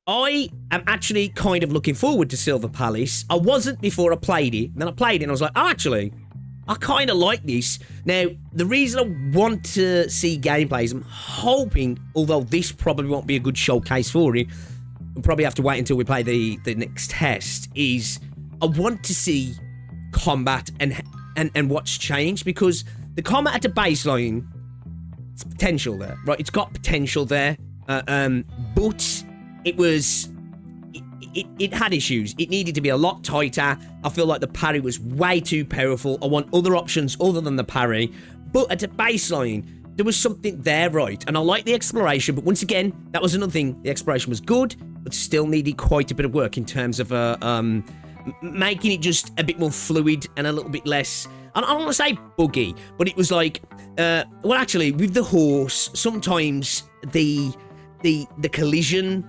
I am actually kind of looking forward to Silver Palace. I wasn't before I played it. Then I played it and I was like, oh, actually, I kind of like this. Now, the reason I want to see gameplay is I'm hoping, although this probably won't be a good showcase for it, we'll probably have to wait until we play the next test, is I want to see combat and what's changed, because the combat at the baseline, it's potential there, right? It's got potential there, but it had issues. It needed to be a lot tighter. I feel like the parry was way too powerful. I want other options other than the parry. But at the baseline, there was something there, right? And I like the exploration, but once again, that was another thing. The exploration was good, but still needed quite a bit of work in terms of making it just a bit more fluid and a little bit less, I don't want to say buggy, but it was like, well, actually, with the horse, sometimes the collision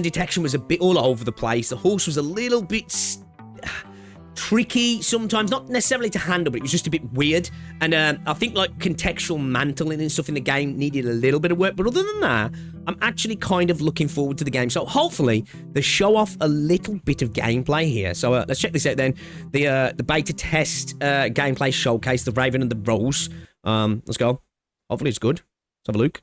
detection was a bit all over the place. The horse was a little bit tricky sometimes, not necessarily to handle, but it was just a bit weird. And I think like contextual mantling and stuff in the game needed a little bit of work. But other than that, I'm actually kind of looking forward to the game. So hopefully they show off a little bit of gameplay here. So let's check this out then. The beta test gameplay showcase, the Raven and the Rose. Let's go. Hopefully it's good. Let's have a look.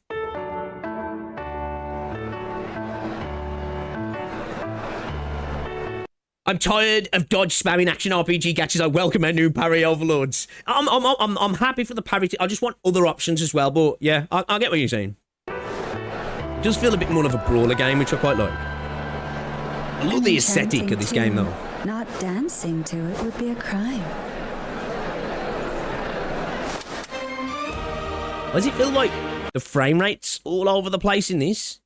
I'm tired of dodge spamming action RPG catches. I welcome our new parry overlords. I'm happy for the parry. I just want other options as well. But yeah, I get what you're saying. It does feel a bit more of a brawler game, which I quite like. I love the aesthetic of this game, though. Not dancing to it would be a crime. Does it feel like the frame rate's all over the place in this?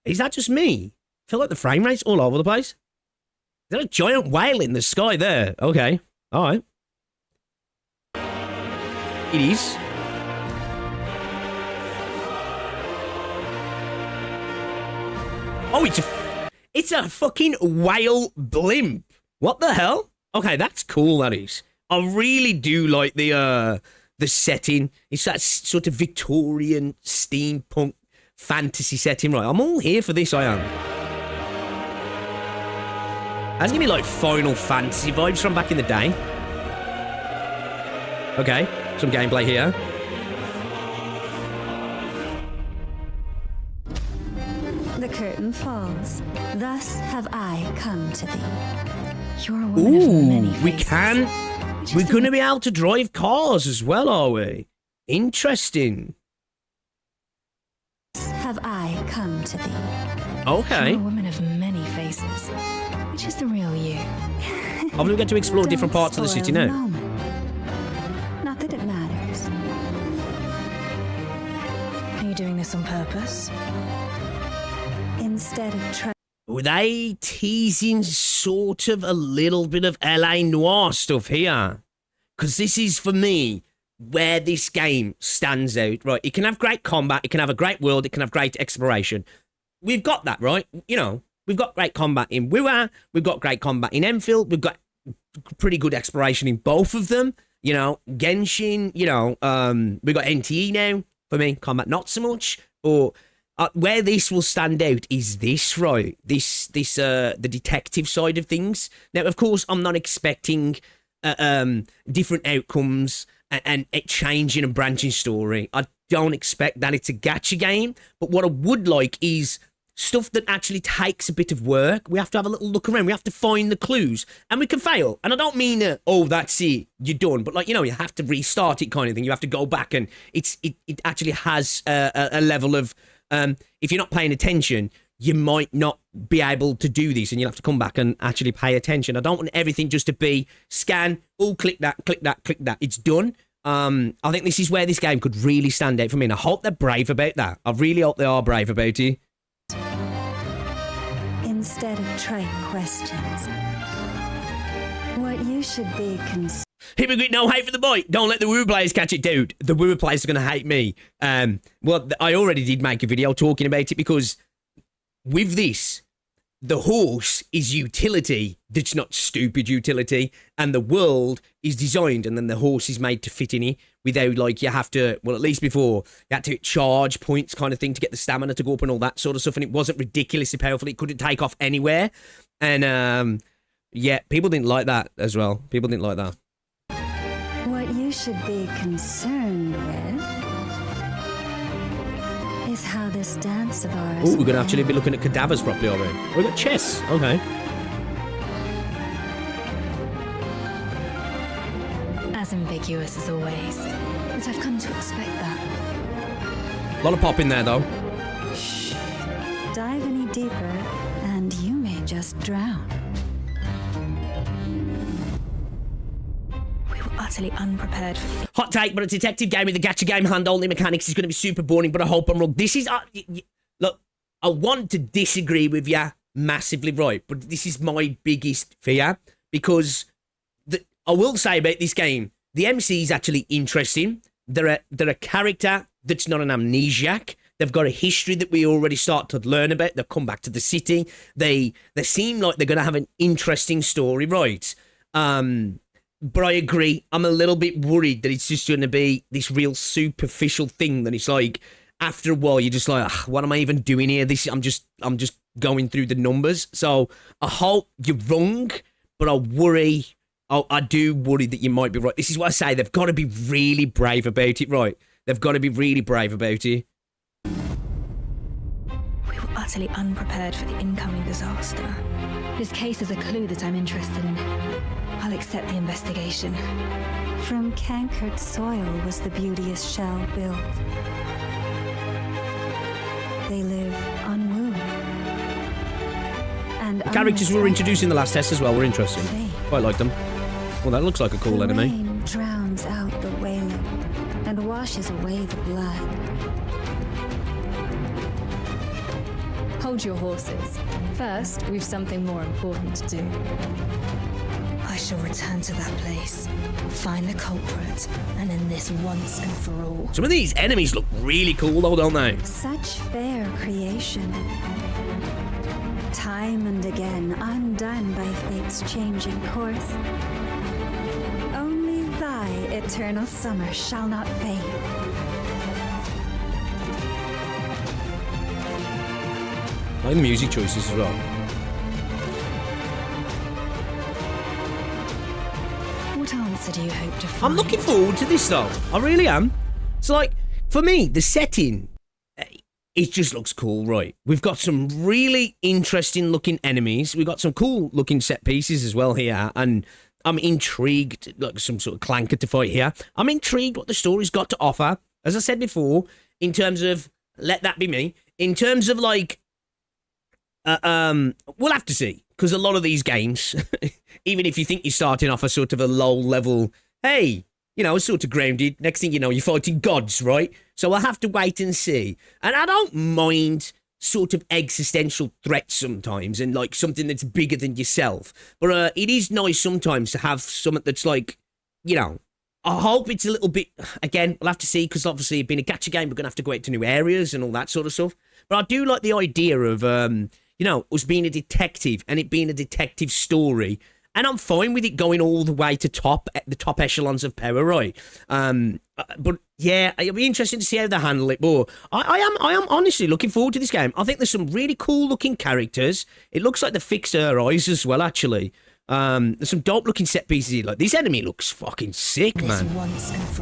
Is that just me? I feel like the frame rate's all over the place. Is that a giant whale in the sky there? Okay. All right. It is. Oh, it's a fucking whale blimp. What the hell? Okay, that's cool, that is. I really do like the setting. It's that sort of Victorian steampunk fantasy setting, right? I'm all here for this, I am. That's gonna be like Final Fantasy vibes from back in the day. Okay, some gameplay here. The curtain falls. Thus have I come to thee. You're a woman of many faces. We're gonna be able to drive cars as well, are we? Interesting. Have I come to thee. Okay. You're a woman of many faces. Which is the real you? Hopefully we get to explore different parts of the city now. Not that it matters. Are you doing this on purpose? Instead of trying... Were they teasing sort of a little bit of LA Noire stuff here? Because this is, for me, where this game stands out. Right, it can have great combat, it can have a great world, it can have great exploration. We've got that, right? You know, we've got great combat in WoW, we've got great combat in Enfield, we've got pretty good exploration in both of them. You know, Genshin, you know, we've got NTE now. For me, combat not so much. But where this will stand out is this, right? The detective side of things. Now, of course, I'm not expecting different outcomes and it changing and branching story. I don't expect that it's a gacha game. But what I would like is stuff that actually takes a bit of work. We have to have a little look around. We have to find the clues. And we can fail. And I don't mean, oh, that's it, you're done. But, like, you know, you have to restart it kind of thing. You have to go back and it actually has a level of, if you're not paying attention, you might not be able to do this and you'll have to come back and actually pay attention. I don't want everything just to be scan, oh, click that, click that, click that. It's done. I think this is where this game could really stand out for me. And I hope they're brave about that. I really hope they are brave about it. Instead of trite questions, what you should be Hypocrite, no hate for the boy. Don't let the WoW players catch it, dude. The WoW players are going to hate me. Well, I already did make a video talking about it because with this, the horse is utility that's not stupid utility, and the world is designed, and then the horse is made to fit in it without, like, you have to, well, at least before, you had to charge points kind of thing to get the stamina to go up and all that sort of stuff, and it wasn't ridiculously powerful. It couldn't take off anywhere, and yeah, people didn't like that as well. People didn't like that. What you should be concerned with is how this dance of ours. Oh, we're going to actually be looking at cadavers properly already. We've got chess. Okay. As ambiguous as always. But I've come to expect that. A lot of pop in there, though. Shh. Dive any deeper, and you may just drown. We were utterly unprepared for. Hot take, but a detective game with a gacha game hand-holding mechanics is going to be super boring, but I hope I'm wrong. This is... look, I want to disagree with you massively, right, but this is my biggest fear, because I will say about this game, the MC is actually interesting. They're a character that's not an amnesiac. They've got a history that we already start to learn about. They've come back to the city. They seem like they're going to have an interesting story, right? But I agree. I'm a little bit worried that it's just going to be this real superficial thing that it's like, after a while, you're just like, what am I even doing here? I'm just going through the numbers. So I hope you're wrong, but I worry. I do worry that you might be right. This is what I say. They've got to be really brave about it, right? They've got to be really brave about it. We were utterly unprepared for the incoming disaster. This case is a clue that I'm interested in. I'll accept the investigation. From cankered soil was the beauteous shell built. They live unwooed. And the characters we were introduced in the last test as well were interesting. Quite like them. Well, that looks like a cool enemy. The rain drowns out the wailing and washes away the blood. Hold your horses. First, we've something more important to do. I shall return to that place, find the culprit, and end this once and for all. Some of these enemies look really cool, though, don't they? Such fair creation. Time and again undone by fate's changing course. Only thy eternal summer shall not fade. I like the music choices as well. What answer do you hope to find? I'm looking forward to this, though. I really am. It's like, for me, the setting, it just looks cool, right? We've got some really interesting looking enemies. We've got some cool looking set pieces as well here. And I'm intrigued, like some sort of clanker to fight here. I'm intrigued what the story's got to offer. As I said before, in terms of, let that be me, in terms of like, we'll have to see. Because a lot of these games, even if you think you're starting off a sort of a low level, hey, you know, sort of grounded, next thing you know, you're fighting gods, right? So I'll have to wait and see. And I don't mind sort of existential threats sometimes and like something that's bigger than yourself. But it is nice sometimes to have something that's like, you know, I hope it's a little bit, again, we'll have to see, because obviously being a gacha game, we're going to have to go out to new areas and all that sort of stuff. But I do like the idea of, you know, us being a detective and it being a detective story. And I'm fine with it going all the way to the top echelons of power, right? But yeah, it'll be interesting to see how they handle it. But I am honestly looking forward to this game. I think there's some really cool looking characters. It looks like they fixed her eyes as well, actually. There's some dope looking set pieces here. Like, this enemy looks fucking sick, man.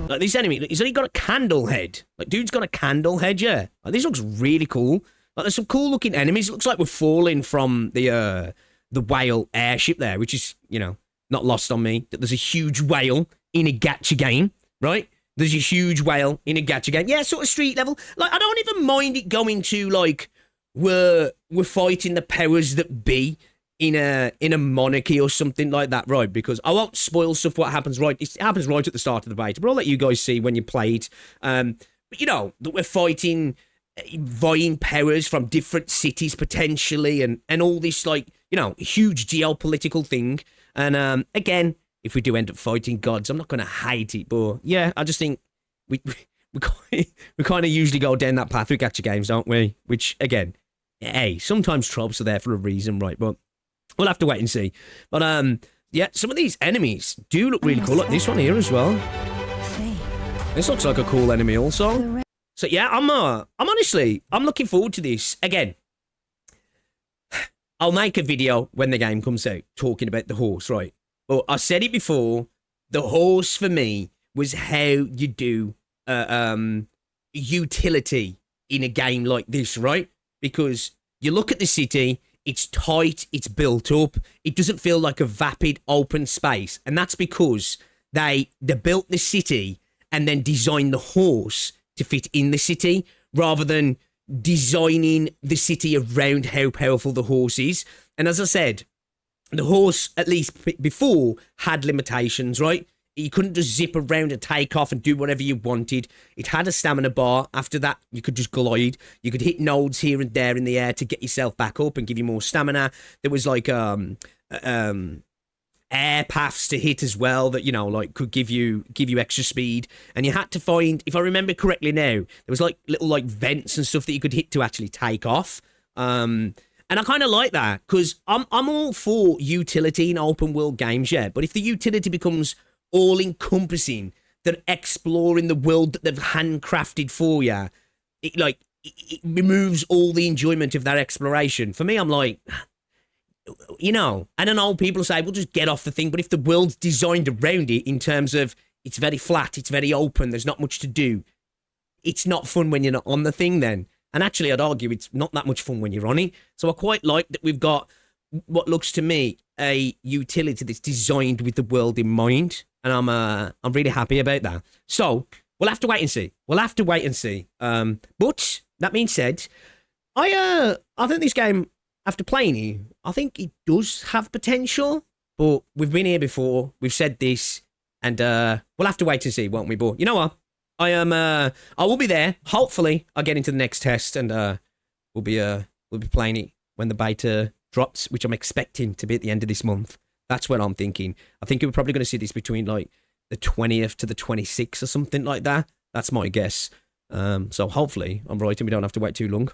Like, this enemy, he's only got a candle head. Like, dude's got a candle head, yeah. Like, this looks really cool. Like, there's some cool looking enemies. It looks like we're falling from the whale airship there, which is, you know, not lost on me, that there's a huge whale in a gacha game, right? There's a huge whale in a gacha game. Yeah, sort of street level. Like, I don't even mind it going to, like, we're fighting the powers that be in a monarchy or something like that, right? Because I won't spoil stuff what happens right. It happens right at the start of the beta, but I'll let you guys see when you play it. But, you know, that we're fighting vying powers from different cities potentially and all this, like, you know, huge geopolitical thing. And again, if we do end up fighting gods, I'm not going to hate it, but yeah, I just think we kind of usually go down that path with gacha games, don't we? Which, again, hey, sometimes tropes are there for a reason, right? But we'll have to wait and see. But yeah, some of these enemies do look really cool. Like this one here as well. This looks like a cool enemy also. So yeah, I'm honestly, I'm looking forward to this. Again, I'll make a video when the game comes out talking about the horse, right? But I said it before, the horse for me was how you do utility in a game like this, right? Because you look at the city, it's tight, it's built up, it doesn't feel like a vapid open space. And that's because they built the city and then designed the horse to fit in the city rather than designing the city around how powerful the horse is. And as I said, the horse, at least before, had limitations, right? You couldn't just zip around and take off and do whatever you wanted. It had a stamina bar. After that, you could just glide. You could hit nodes here and there in the air to get yourself back up and give you more stamina. There was like air paths to hit as well that, you know, like could give you extra speed. And you had to find, if I remember correctly now, there was like little like vents and stuff that you could hit to actually take off. And I kind of like that because I'm all for utility in open world games, yeah. But if the utility becomes all encompassing, that exploring the world that they've handcrafted for you, it removes all the enjoyment of that exploration. For me, I'm like, you know, I don't know, people say, well, just get off the thing. But if the world's designed around it in terms of it's very flat, it's very open, there's not much to do, it's not fun when you're not on the thing then. And actually, I'd argue it's not that much fun when you're on it. So I quite like that we've got what looks to me a utility that's designed with the world in mind. And I'm really happy about that. So we'll have to wait and see. But that being said, I think this game, after playing it, I think it does have potential. But we've been here before. We've said this, and we'll have to wait and see, won't we? But you know what? I will be there. Hopefully, I'll get into the next test, and we'll be playing it when the beta drops, which I'm expecting to be at the end of this month. That's what I'm thinking. I think we're probably going to see this between like the 20th to the 26th or something like that. That's my guess. So hopefully I'm right and we don't have to wait too long.